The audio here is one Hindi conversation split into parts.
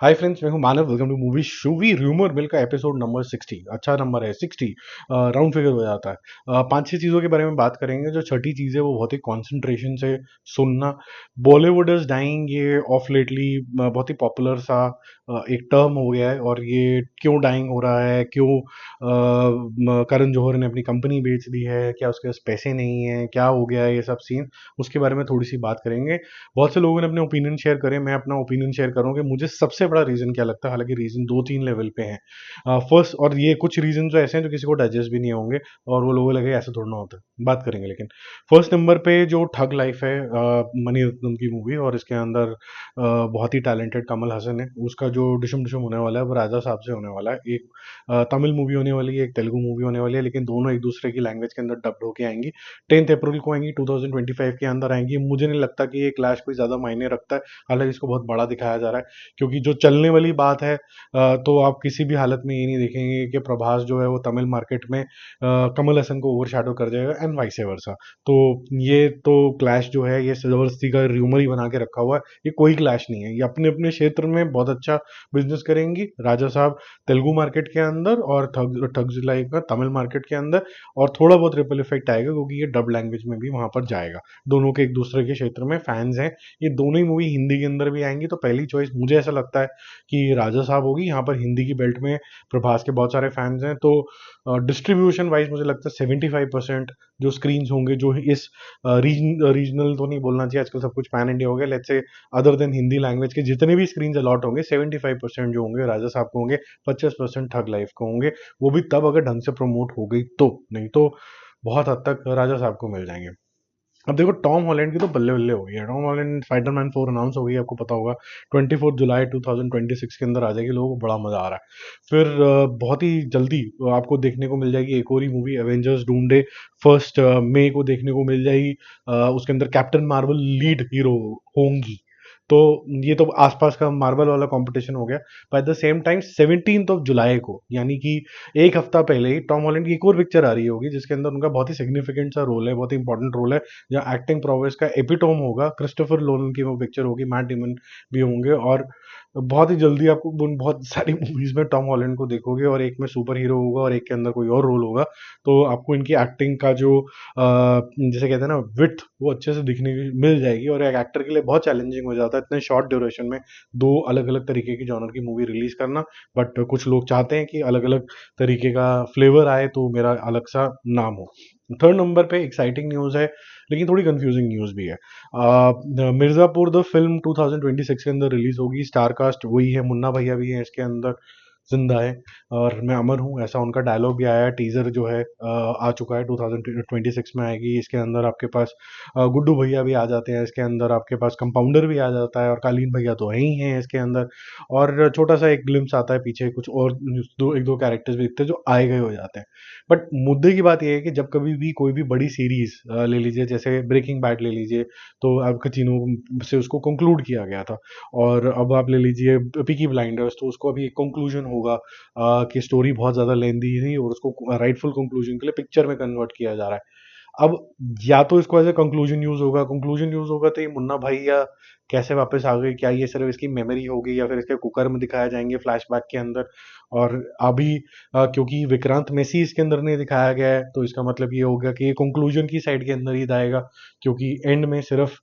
हाय फ्रेंड्स, मैं हूं मानव। वेलकम टू मूवी शूवी र्यूमर मिल का एपिसोड नंबर 60। अच्छा नंबर है 60। राउंड फिगर हो जाता है। पांच छह चीज़ों के बारे में बात करेंगे। जो छठी चीज़ है वो बहुत ही कंसंट्रेशन से सुनना। बॉलीवुड इज डाइंग, ये ऑफ लेटली बहुत ही पॉपुलर सा एक टर्म हो गया है। और ये क्यों डाइंग हो रहा है, क्यों करण जौहर ने अपनी कंपनी बेच दी है, क्या उसके पास पैसे नहीं है, क्या हो गया है ये सब सीन, उसके बारे में थोड़ी सी बात करेंगे। बहुत से लोगों ने अपने ओपिनियन शेयर करे, मैं अपना ओपिनियन शेयर करूँ कि मुझे सबसे बड़ा रीज़न क्या लगता है। हालांकि रीज़न दो तीन लेवल पे हैं। फर्स्ट, और ये कुछ रीजन तो ऐसे हैं जो किसी को डाइजेस्ट भी नहीं होंगे और वो लोगों को लगे ऐसा थोड़ा ना होता है, बात करेंगे। लेकिन फर्स्ट नंबर पे जो ठग लाइफ है, मनी रत्नम की मूवी, और इसके अंदर बहुत ही टैलेंटेड कमल हसन है। उसका जो डिशम डिशम होने वाला है वो राजा साहब से होने वाला है। एक तमिल मूवी होने वाली है, एक तेलुगु मूवी होने वाली है, लेकिन दोनों एक दूसरे की लैंग्वेज के अंदर डब्ड होके आएंगी। 10 अप्रैल को आएंगी, 2025 के अंदर आएंगी। मुझे नहीं लगता कि ये क्लैश कोई ज़्यादा मायने रखता है। हालांकि इसको बहुत बड़ा दिखाया जा रहा है, क्योंकि जो चलने वाली बात है, तो आप किसी भी हालत में ये नहीं देखेंगे कि प्रभास जो है वो तमिल मार्केट में कमल हसन को ओवरशैडो कर जाएगा एंड वाइस वर्सा। तो ये तो क्लैश जो है ये जबरदस्ती का र्यूमर ही बना के रखा हुआ है। ये कोई क्लैश नहीं है। ये अपने अपने क्षेत्र में बहुत अच्छा बिजनेस करेंगी। राजा साहब तेलुगु मार्केट के अंदर और ठग्स लाइफ का तमिल मार्केट के अंदर, और थोड़ा बहुत रिपल इफेक्ट आएगा क्योंकि ये डब लैंग्वेज में भी वहां पर जाएगा। दोनों के एक दूसरे के क्षेत्र में फैंस हैं। ये दोनों ही मूवी हिंदी के अंदर भी आएंगी, तो पहली चॉइस मुझे ऐसा लगता है कि राजा साहब होगी। यहाँ पर हिंदी की बेल्ट में प्रभास के बहुत सारे फैंस हैं, तो डिस्ट्रीब्यूशन वाइज मुझे लगता है 75% जो स्क्रीन होंगे, जो इस रीजनल तो नहीं बोलना चाहिए, आजकल सब कुछ पैन इंडिया हो गया, let's say other than Hindi language के जितने भी स्क्रीन अलॉट होंगे, 75% जो होंगे राजा साहब को होंगे, 25% ठग लाइफ को होंगे। वो भी तब अगर ढंग से प्रमोट हो गई तो, नहीं तो बहुत हद तक राजा साहब को मिल जाएंगे। अब देखो, टॉम हॉलैंड की तो बल्ले बल्ले हो गई है। टॉम हॉलैंड स्पाइडरमैन 4 अनाउंस हो गई है, आपको पता होगा। 24 जुलाई 2026 के अंदर आ जाएगी। लोगों को बड़ा मजा आ रहा है। फिर बहुत ही जल्दी आपको देखने को मिल जाएगी एक और ही मूवी, एवेंजर्स डूमडे। 1 मई को देखने को मिल जाएगी। उसके अंदर कैप्टन मार्वल लीड हीरो होंगी। तो ये तो आसपास का मार्वल वाला कंपटीशन हो गया। बाय द सेम टाइम 17 जुलाई को, यानी कि एक हफ्ता पहले ही, टॉम हॉलैंड की एक और पिक्चर आ रही होगी जिसके अंदर उनका बहुत ही सिग्निफिकेंट सा रोल है, बहुत ही इंपॉर्टेंट रोल है, जहाँ एक्टिंग प्रोवेस का एपिटोम होगा। क्रिस्टोफर नोलन की वो पिक्चर होगी, मैट डेमन भी होंगे। और बहुत ही जल्दी आपको उन बहुत सारी मूवीज में टॉम हॉलैंड को देखोगे, और एक में सुपर हीरो होगा और एक के अंदर कोई और रोल होगा। तो आपको इनकी एक्टिंग का जो जिसे कहते हैं ना विथ, वो अच्छे से दिखने की मिल जाएगी। और एक एक्टर के लिए बहुत चैलेंजिंग हो जाता है इतने शॉर्ट ड्यूरेशन में दो अलग अलग तरीके की जॉनर की मूवी रिलीज करना। बट कुछ लोग चाहते हैं कि अलग अलग तरीके का फ्लेवर आए, तो मेरा अलग सा नाम हो। थर्ड नंबर पे एक्साइटिंग न्यूज़ है, लेकिन थोड़ी कंफ्यूजिंग न्यूज़ भी है। मिर्ज़ापुर द फिल्म 2026 के अंदर रिलीज होगी। स्टार कास्ट वही है, मुन्ना भैया भी है इसके अंदर, जिंदा है। और मैं अमर हूँ, ऐसा उनका डायलॉग भी आया है। टीजर जो है आ चुका है, 2026 में आएगी। इसके अंदर आपके पास गुड्डू भैया भी आ जाते हैं, इसके अंदर आपके पास कंपाउंडर भी आ जाता है, और कालीन भैया तो है ही हैं इसके अंदर। और छोटा सा एक ग्लिम्स आता है पीछे, कुछ और एक दो कैरेक्टर्स भी दिखते हैं जो आए गए हो जाते हैं। बट मुद्दे की बात यह है कि जब कभी भी कोई भी बड़ी सीरीज ले लीजिए, जैसे ब्रेकिंग बैड ले लीजिए, तो आपके तीनों से उसको कंक्लूड किया गया था। और अब आप ले लीजिए पीकी ब्लाइंडर्स, तो उसको अभी एक कंक्लूजन होगा कि स्टोरी बहुत ज़्यादा लेंदी थी और उसको राइटफुल कंक्लूजन के लिए पिक्चर में कन्वर्ट किया जा रहा है। अब या तो इसको एज ए कंक्लूजन यूज होगा, कंक्लूजन यूज होगा तो ये मुन्ना भाई या कैसे वापस आ गए, क्या ये सिर्फ इसकी मेमोरी होगी, या फिर इसके कुकर में दिखाया जाएंगे फ्लैशबैक के अंदर। और अभी क्योंकि विक्रांत मैसी इसके अंदर नहीं दिखाया गया है, तो इसका मतलब ये होगा कि ये कंक्लूजन की साइड के अंदर ही जाएगा, क्योंकि एंड में सिर्फ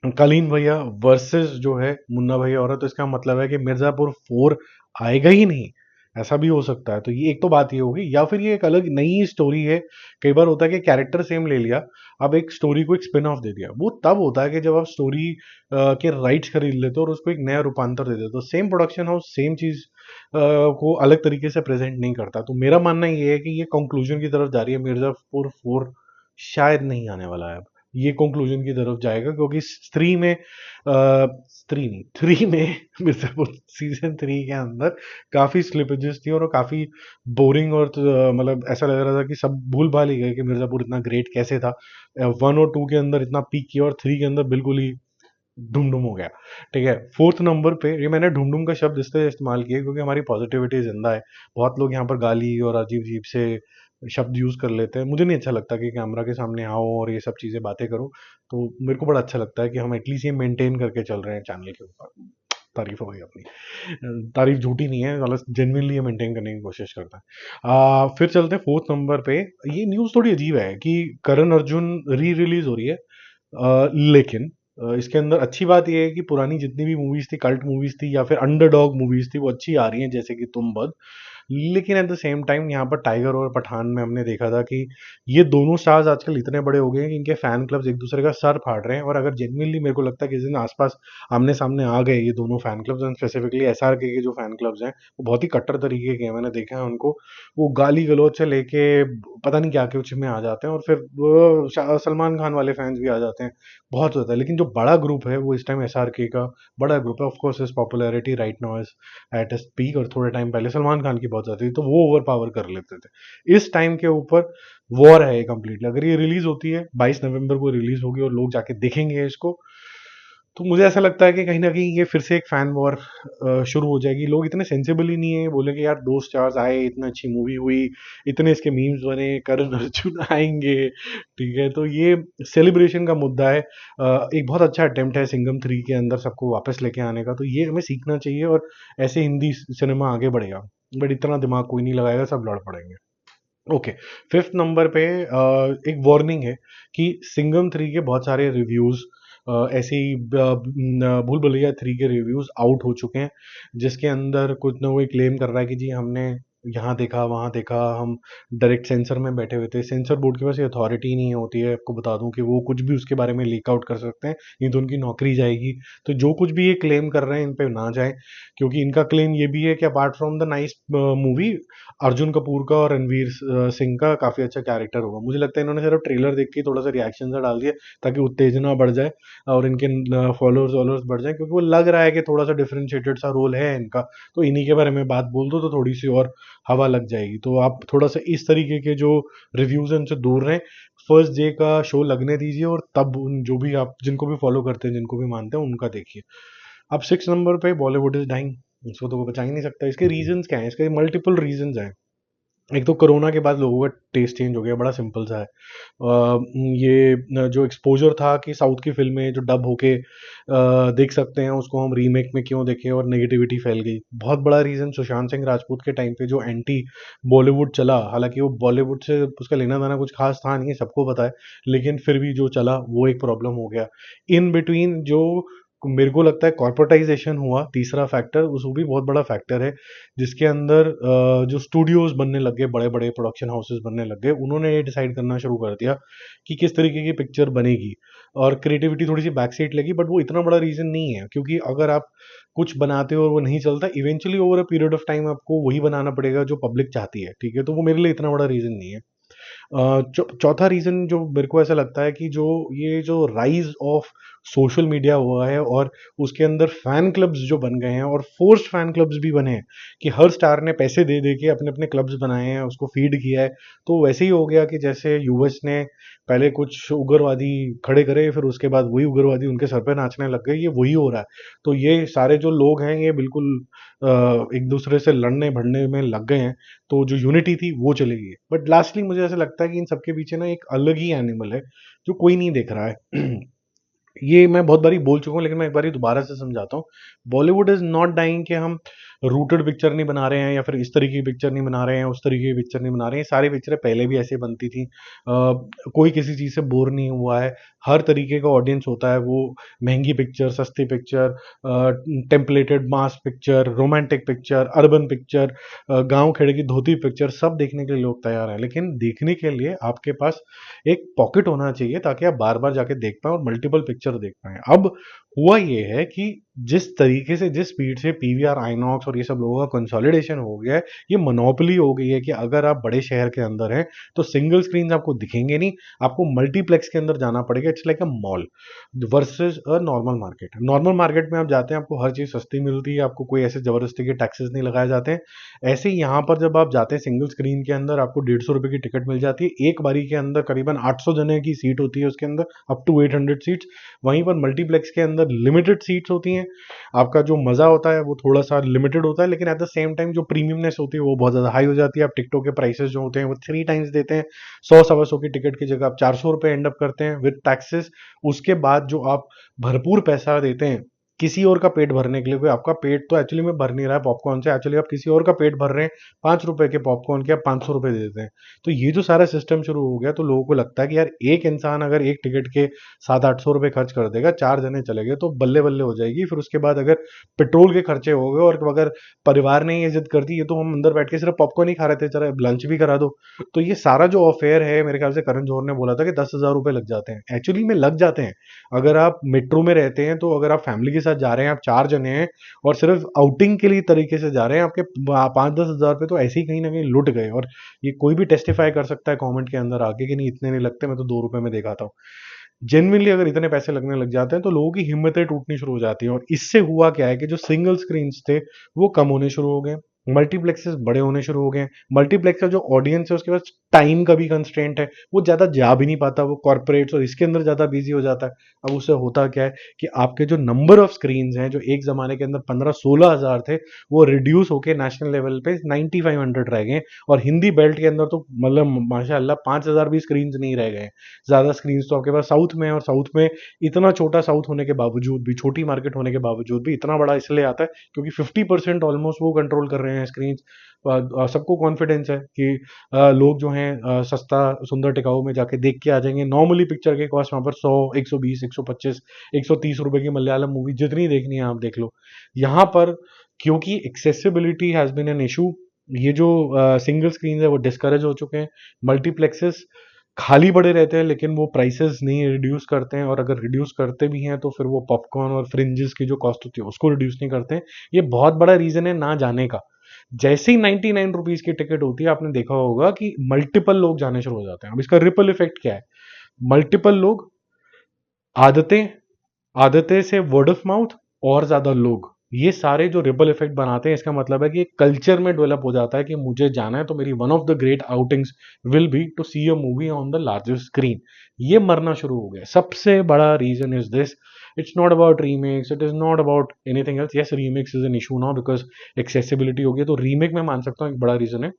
कलीन भैया वर्सेस जो है मुन्ना भैया और है। तो इसका मतलब है कि मिर्जापुर 4 आएगा ही नहीं। ऐसा भी हो सकता है। तो ये एक तो बात ये होगी, या फिर ये एक अलग नई स्टोरी है। कई बार होता है कि कैरेक्टर सेम ले लिया, अब एक स्टोरी को एक स्पिन ऑफ दे दिया। वो तब होता है कि जब आप स्टोरी के राइट्स खरीद लेते हो और उसको एक नया रूपांतर दे देते हो। सेम प्रोडक्शन हाउस सेम चीज को अलग तरीके से प्रेजेंट नहीं करता। तो मेरा मानना ये है कि ये कंक्लूजन की तरफ जा रही है। मिर्जापुर 4 शायद नहीं आने वाला है अब, ये कंक्लूजन की तरफ जाएगा, क्योंकि स्त्री में स्त्री नहीं, 3 में मिर्जापुर सीजन 3 के अंदर काफी स्लिपेजेस थी और काफी बोरिंग, और मतलब ऐसा लग रहा था कि सब भूल भाल ही गए कि मिर्जापुर इतना ग्रेट कैसे था। 1 और 2 के अंदर इतना पीक किया और 3 के अंदर बिल्कुल ही ढूम ढूम हो गया। ठीक है, फोर्थ नंबर पे, ये मैंने ढूम ढूम का शब्द इसलिए इस्तेमाल किया क्योंकि हमारी पॉजिटिविटी जिंदा है। बहुत लोग यहाँ पर गाली और अजीब अजीब से शब्द यूज कर लेते हैं। मुझे नहीं अच्छा लगता कि कैमरा के सामने आओ और ये सब चीजें बातें करो। तो मेरे को बड़ा अच्छा लगता है कि हम एटलीस्ट ये मेंटेन करके चल रहे हैं चैनल के ऊपर। तारीफ हो गई अपनी, तारीफ झूठी नहीं है, मतलब जेन्युइनली मेंटेन करने की कोशिश करता है। फिर चलते हैं फोर्थ नंबर पे। ये न्यूज़ थोड़ी अजीब है कि करण अर्जुन री रिलीज हो रही है, लेकिन इसके अंदर अच्छी बात यह है कि पुरानी जितनी भी मूवीज थी, कल्ट मूवीज थी या फिर अंडरडॉग मूवीज थी, वो अच्छी आ रही हैं, जैसे कि तुम बद। लेकिन एट द सेम टाइम यहाँ पर टाइगर और पठान में हमने देखा था कि ये दोनों स्टार्स आजकल इतने बड़े हो गए हैं कि इनके फैन क्लब्स एक दूसरे का सर फाड़ रहे हैं। और अगर जेन्युइनली मेरे को लगता है कि किसी दिन आसपास आमने सामने आ गए ये दोनों fan clubs, and specifically SRK के जो फैन क्लब्स हैं वो बहुत ही कट्टर तरीके के हैं, मैंने देखा है उनको। वो गाली गलौज से लेके पता नहीं क्या कुछ में आ जाते हैं, और फिर वो सलमान खान वाले फैंस भी आ जाते हैं, बहुत होता है। लेकिन जो बड़ा ग्रुप है वो इस टाइम एसआरके का बड़ा ग्रुप है। Of course is popularity right now is at a peak, और थोड़े टाइम पहले सलमान खान की बहुत ज्यादा थी, तो वो ओवर पावर कर लेते थे। इस टाइम के ऊपर वॉर है कंप्लीटली। अगर ये रिलीज होती है 22 नवंबर को रिलीज होगी और लोग जाके देखेंगे इसको, तो मुझे ऐसा लगता है कि कहीं ना कहीं ये फिर से एक फैन वॉर शुरू हो जाएगी। लोग इतने सेंसिबल ही नहीं है, बोले कि यार दो स्टार्स आए, इतना अच्छी मूवी हुई, इतने इसके मीम्स बने, करण अर्जुन आएंगे, ठीक है। तो ये सेलिब्रेशन का मुद्दा है। एक बहुत अच्छा अटेम्प्ट है सिंघम 3 के अंदर सबको वापस लेके आने का, तो ये हमें सीखना चाहिए और ऐसे हिंदी सिनेमा आगे बढ़ेगा। बट इतना दिमाग कोई नहीं लगाएगा, सब लड़ पड़ेंगे। ओके, फिफ्थ नंबर पे एक वार्निंग है कि सिंघम 3 के बहुत सारे रिव्यूज ऐसे ही भूल भुलैया 3 के रिव्यूज आउट हो चुके हैं, जिसके अंदर कुछ ना कोई क्लेम कर रहा है कि जी हमने यहाँ देखा वहाँ देखा, हम डायरेक्ट सेंसर में बैठे हुए थे। सेंसर बोर्ड के पास ये अथॉरिटी नहीं होती है, आपको बता दूं कि वो कुछ भी उसके बारे में लीक आउट कर सकते हैं, नहीं तो उनकी नौकरी जाएगी। तो जो कुछ भी ये क्लेम कर रहे हैं इन पे ना जाए, क्योंकि इनका क्लेम ये भी है कि apart from the nice movie, Arjun Kapoor का और रणवीर सिंह का काफी अच्छा कैरेक्टर होगा। मुझे लगता है इन्होंने सिर्फ ट्रेलर देख के थोड़ा सा रिएक्शन सा डाल दिया ताकि उत्तेजना बढ़ जाए और इनके फॉलोअर्स वॉलोअर्स बढ़ जाए, क्योंकि वो लग रहा है कि थोड़ा सा डिफरेंशिएटेड सा रोल है इनका। तो इन्हीं के बारे में बात बोल दो तो थोड़ी सी और हवा लग जाएगी। तो आप थोड़ा सा इस तरीके के जो रिव्यूज हैं उनसे दूर रहें। फर्स्ट डे का शो लगने दीजिए और तब जो भी आप जिनको भी फॉलो करते हैं, जिनको भी मानते हैं, उनका देखिए। अब 6 नंबर पे बॉलीवुड इज डाइंग। इसको तो कोई बचा ही नहीं सकता। इसके रीजंस क्या हैं? इसके मल्टीपल रीजंस हैं। एक तो कोरोना के बाद लोगों का टेस्ट चेंज हो गया, बड़ा सिंपल सा है। ये जो एक्सपोजर था कि साउथ की फिल्में जो डब होके देख सकते हैं, उसको हम रीमेक में क्यों देखें, और नेगेटिविटी फैल गई। बहुत बड़ा रीजन सुशांत सिंह राजपूत के टाइम पे जो एंटी बॉलीवुड चला, हालांकि वो बॉलीवुड से उसका लेना देना कुछ खास था नहीं, सबको पता है, लेकिन फिर भी जो चला वो एक प्रॉब्लम हो गया। इन बिटवीन जो मेरे को लगता है कॉर्पोरेटाइजेशन हुआ, तीसरा फैक्टर, उस वो भी बहुत बड़ा फैक्टर है, जिसके अंदर जो स्टूडियोज बनने लग गए, बड़े बड़े प्रोडक्शन हाउसेस बनने लग गए, उन्होंने ये डिसाइड करना शुरू कर दिया कि किस तरीके की पिक्चर बनेगी, और क्रिएटिविटी थोड़ी सी बैक सीट लगी। बट वो इतना बड़ा रीजन नहीं है, क्योंकि अगर आप कुछ बनाते हो और वो नहीं चलता, eventually over a period of time आपको वही बनाना पड़ेगा जो पब्लिक चाहती है, ठीक है। तो वो मेरे लिए इतना बड़ा रीजन नहीं है। चौथा रीजन जो मेरे को ऐसा लगता है कि जो ये जो राइज ऑफ सोशल मीडिया हुआ है और उसके अंदर फैन क्लब्स जो बन गए हैं, और फोर्स्ड फैन क्लब्स भी बने हैं कि हर स्टार ने पैसे दे दे के अपने अपने क्लब्स बनाए हैं, उसको फीड किया है। तो वैसे ही हो गया कि जैसे यूएस ने पहले कुछ उग्रवादी खड़े करे, फिर उसके बाद वही उग्रवादी उनके सर पे नाचने लग गए, ये वही हो रहा है। तो ये सारे जो लोग हैं ये बिल्कुल एक दूसरे से लड़ने भड़ने में लग गए हैं, तो जो यूनिटी थी वो चली गई। बट लास्टली मुझे ऐसा लगता है कि इन सबके पीछे ना एक अलग ही एनिमल है जो कोई नहीं देख रहा है। ये मैं बहुत बारी बोल चुका हूँ, लेकिन मैं एक बारी दोबारा से समझाता हूँ। बॉलीवुड इज नॉट डाइंग कि हम रूटेड पिक्चर नहीं बना रहे हैं या फिर इस तरीके की पिक्चर नहीं बना रहे हैं, उस तरीके की पिक्चर नहीं बना रहे हैं। सारी पिक्चरें पहले भी ऐसे बनती थी। कोई किसी चीज़ से बोर नहीं हुआ है। हर तरीके का ऑडियंस होता है, वो महंगी पिक्चर, सस्ती picture, templated mass picture, romantic picture, urban picture, गांव खेड़े की धोती पिक्चर, सब देखने के लिए लोग तैयार हैं। लेकिन देखने के लिए आपके पास एक पॉकेट होना चाहिए ताकि आप बार बार जाके देख पाएं और मल्टीपल पिक्चर देख पाएं। अब हुआ ये है कि जिस तरीके से, जिस स्पीड से पीवीआर, आइनॉक्स और ये सब लोगों का कंसोलिडेशन हो गया है, ये मोनोपोली हो गई है कि अगर आप बड़े शहर के अंदर हैं तो सिंगल स्क्रीन आपको दिखेंगे नहीं, आपको मल्टीप्लेक्स के अंदर जाना पड़ेगा। It's like a mall versus a normal market. Normal market में आप जाते हैं, आपको हर चीज़ सस्ती मिलती है, आपको कोई ऐसे जबरदस्ती के टैक्सेस नहीं लगाए जाते हैं। ऐसे ही यहाँ पर जब आप जाते हैं सिंगल स्क्रीन के अंदर, आपको 150 रुपये की टिकट मिल जाती है। एक बारी के अंदर करीबन 800 जने की सीट होती है उसके अंदर, अप टू 800 सीट्स। वहीं पर मल्टीप्लेक्स के अंदर लिमिटेड सीट्स होती हैं। आपका जो मजा होता है वो थोड़ा सा लिमिटेड होता है, लेकिन एट द सेम टाइम जो प्रीमियमनेस होती है वो बहुत ज्यादा हाई हो जाती है। आप टिकटों के प्राइसेस जो होते हैं वो 3 टाइम्स देते हैं। 100 सवा 100 की टिकट की जगह आप 400 रुपये एंड अप करते हैं विद टैक्सेस। उसके बाद जो आप भरपूर पैसा देते हैं किसी और का पेट भरने के लिए। कोई आपका पेट तो एक्चुअली में भर नहीं रहा है पॉपकॉर्न से, एक्चुअली आप किसी और का पेट भर रहे हैं 5 रुपए के पॉपकॉर्न के, आप 500 रुपए दे देते हैं। तो ये जो सारा सिस्टम शुरू हो गया, तो लोगों को लगता है कि यार एक इंसान अगर एक टिकट के 700-800 रुपए खर्च कर देगा, 4 जने चले गए तो बल्ले बल्ले हो जाएगी। फिर उसके बाद अगर पेट्रोल के खर्चे हो गए, और अगर परिवार ने ये जिद कर दी, ये तो हम अंदर बैठ के सिर्फ पॉपकॉर्न ही खा रहे थे, चलो लंच भी करा दो। तो ये सारा जो अफेयर है, मेरे ख्याल से करण जौहर ने बोला था कि 10,000 रुपए लग जाते हैं, एक्चुअली में लग जाते हैं। अगर आप मेट्रो में रहते हैं, तो अगर आप फैमिली के साथ जा रहे हैं, आप 4 जने हैं और सिर्फ आउटिंग के लिए तरीके से जा रहे हैं, आपके 5-10 हज़ार रुपए तो ऐसे ही कहीं ना कहीं लुट गए। और ये कोई भी टेस्टिफाई कर सकता है कमेंट के अंदर आके कि नहीं इतने नहीं लगते, मैं तो 2 रुपए में देखा था। जेनविनली अगर इतने पैसे लगने लग जाते हैं, तो लोगों की हिम्मतें टूटनी शुरू हो जाती हैं। और इससे हुआ क्या है कि जो सिंगल स्क्रीन थे वो कम होने शुरू हो गए, मल्टीप्लेक्सेस बड़े होने शुरू हो गए। मल्टीप्लेक्स का जो ऑडियंस है उसके पास टाइम का भी कंस्ट्रेंट है, वो ज्यादा जा भी नहीं पाता, वो कॉर्पोरेट्स और इसके अंदर ज्यादा बिजी हो जाता है। अब उससे होता क्या है कि आपके जो नंबर ऑफ स्क्रीन हैं, जो एक जमाने के अंदर 15-16 हज़ार थे, वो रिड्यूस होके नेशनल लेवल पे 9500 रह गए। और हिंदी बेल्ट के अंदर तो मतलब माशाल्लाह 5,000 भी स्क्रीन नहीं रह गए। ज्यादा स्क्रीन तो आपके पास साउथ में है, और साउथ में इतना छोटा साउथ होने के बावजूद भी, छोटी मार्केट होने के बावजूद भी इतना बड़ा इसलिए आता है क्योंकि 50% ऑलमोस्ट वो कंट्रोल कर रहे हैं स्क्रीन। सबको कॉन्फिडेंस है कि लोग जो हैं सस्ता सुंदर टिकाऊ में जाके देख के आ जाएंगे। नॉर्मली पिक्चर के कॉस्ट वहां पर 100, 120, 125, 130 रुपए की मलयालम मूवी जितनी देखनी है आप देख लो। यहाँ पर क्योंकि accessibility has been an issue, ये जो सिंगल स्क्रीन है वो डिस्करेज हो चुके हैं। मल्टीप्लेक्सेस खाली पड़े रहते हैं, लेकिन वो प्राइसेस नहीं रिड्यूस करते हैं, और अगर रिड्यूस करते भी हैं तो फिर वो पॉपकॉर्न और फ्रिंजेस की जो कॉस्ट होती है उसको रिड्यूस नहीं करते हैं। ये बहुत बड़ा रीजन है ना जाने का। जैसे ही 99 रुपीज की टिकट होती है, आपने देखा होगा कि मल्टीपल लोग जाने शुरू हो जाते हैं। अब इसका रिपल इफेक्ट क्या है? मल्टीपल लोग, आदतें, आदतें से वर्ड ऑफ माउथ, और ज्यादा लोग, ये सारे जो रिपल इफेक्ट बनाते हैं, इसका मतलब है कि कल्चर में डेवलप हो जाता है कि मुझे जाना है तो मेरी one of the great outings will be to see a movie on the largest screen. ये मरना शुरू हो गया। सबसे बड़ा reason is this. It's not about remakes, it is not about anything else. Yes, remakes is an issue now because accessibility हो गई है, तो रीमेक मैं मान सकता हूँ एक बड़ा रीजन है।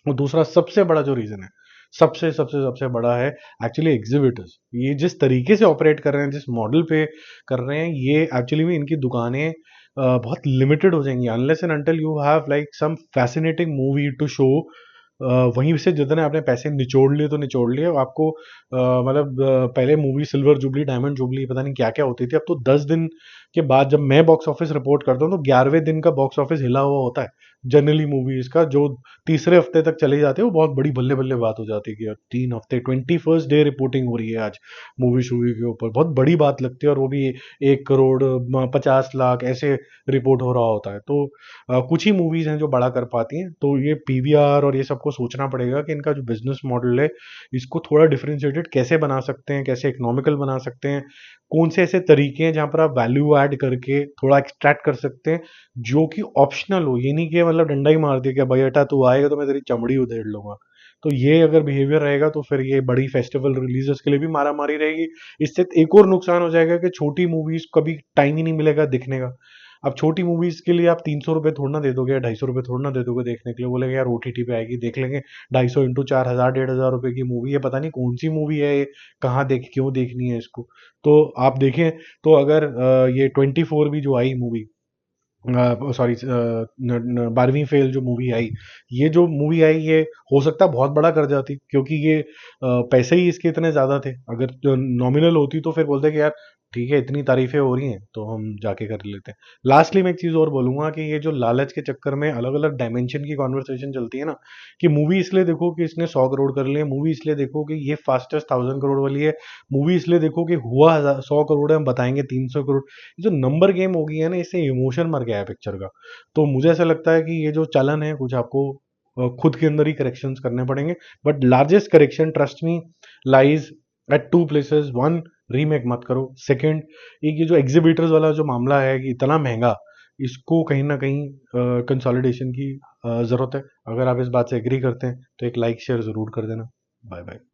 और दूसरा सबसे बड़ा जो रीजन है, सबसे सबसे सबसे बड़ा है एक्चुअली एग्जीबिटर्स। ये जिस तरीके से ऑपरेट कर रहे हैं, जिस मॉडल पे कर रहे हैं, ये एक्चुअली में इनकी दुकानें बहुत लिमिटेड हो जाएंगी unless and until you have like some fascinating movie to show. वहीं से जितने आपने पैसे निचोड़ लिए तो निचोड़ लिए। आपको मतलब पहले movie silver jubilee, diamond jubilee, पता नहीं क्या क्या होती थी। अब तो 10 दिन के बाद जब मैं बॉक्स ऑफिस रिपोर्ट करता हूँ, तो 11वें दिन का बॉक्स ऑफिस हिला हुआ होता है। जनरली मूवीज का जो तीसरे हफ्ते तक चले जाते हैं, वो बहुत बड़ी बल्ले बल्ले बात हो जाती है कि यार 3 हफ्ते, 21st डे रिपोर्टिंग हो रही है आज मूवी शूवी के ऊपर, बहुत बड़ी बात लगती है। और वो भी 1 करोड़ 50 लाख ऐसे रिपोर्ट हो रहा होता है। तो कुछ ही मूवीज हैं जो बड़ा कर पाती हैं। तो ये पीवीआर और ये सबको सोचना पड़ेगा कि इनका जो बिजनेस मॉडल है, इसको थोड़ा डिफरेंशिएटेड कैसे बना सकते हैं, कैसे इकोनॉमिकल बना सकते हैं, कौन से ऐसे तरीके हैं जहां पर आप वैल्यू ऐड करके थोड़ा एक्सट्रैक्ट कर सकते हैं, जो कि ऑप्शनल हो। ये नहीं कि मतलब डंडा ही मार दिया कि भाई बेटा तू आएगा तो मैं तेरी चमड़ी उधेड़ लूंगा। तो ये अगर बिहेवियर रहेगा, तो फिर ये बड़ी फेस्टिवल रिलीजेस के लिए भी मारा मारी रहेगी। इससे एक और नुकसान हो जाएगा कि छोटी मूवीज कभी टाइम ही नहीं मिलेगा दिखने का। अब छोटी मूवीज के लिए आप 300 रुपये थोड़ा ना दे दोगे, या 250 रुपये थोड़ा ना दे दोगे देखने के लिए। बोलेंगे यार ओटीटी पे आएगी देख लेंगे। 250 इंटू 4,000, 1,500 रुपये की मूवी है, पता नहीं कौन सी मूवी है ये, कहाँ देख क्यों देखनी है इसको। तो आप देखें, तो अगर ये 24 भी जो आई मूवी, सॉरी 12वीं फेल जो मूवी आई, ये जो मूवी आई, ये हो सकता है बहुत बड़ा कर जाती, क्योंकि ये पैसे ही इसके इतने ज्यादा थे। अगर नॉमिनल होती तो फिर बोलते कि यार ठीक है, इतनी तारीफें हो रही हैं तो हम जाके कर लेते हैं। लास्टली मैं एक चीज और बोलूंगा कि ये जो लालच के चक्कर में अलग अलग डायमेंशन की कॉन्वर्सेशन चलती है ना, कि मूवी इसलिए देखो कि इसने 100 करोड़ कर लिए, मूवी इसलिए देखो कि ये फास्टेस्ट 1,000 करोड़ वाली है, मूवी इसलिए देखो कि हुआ 100 करोड़ है, हम बताएंगे 300 करोड़। जो नंबर गेम हो गई है ना, इससे इमोशन मर गया है पिक्चर का। तो मुझे ऐसा लगता है कि ये जो चलन है, कुछ आपको खुद के अंदर ही करेक्शंस करने पड़ेंगे। But largest correction, trust me, lies at two places. One, remake मत करो। सेकंड, एक ये जो एग्जीबिटर्स वाला जो मामला है कि इतना महंगा, इसको कहीं ना कहीं कंसोलिडेशन की जरूरत है। अगर आप इस बात से एग्री करते हैं तो एक लाइक शेयर जरूर कर देना। Bye bye.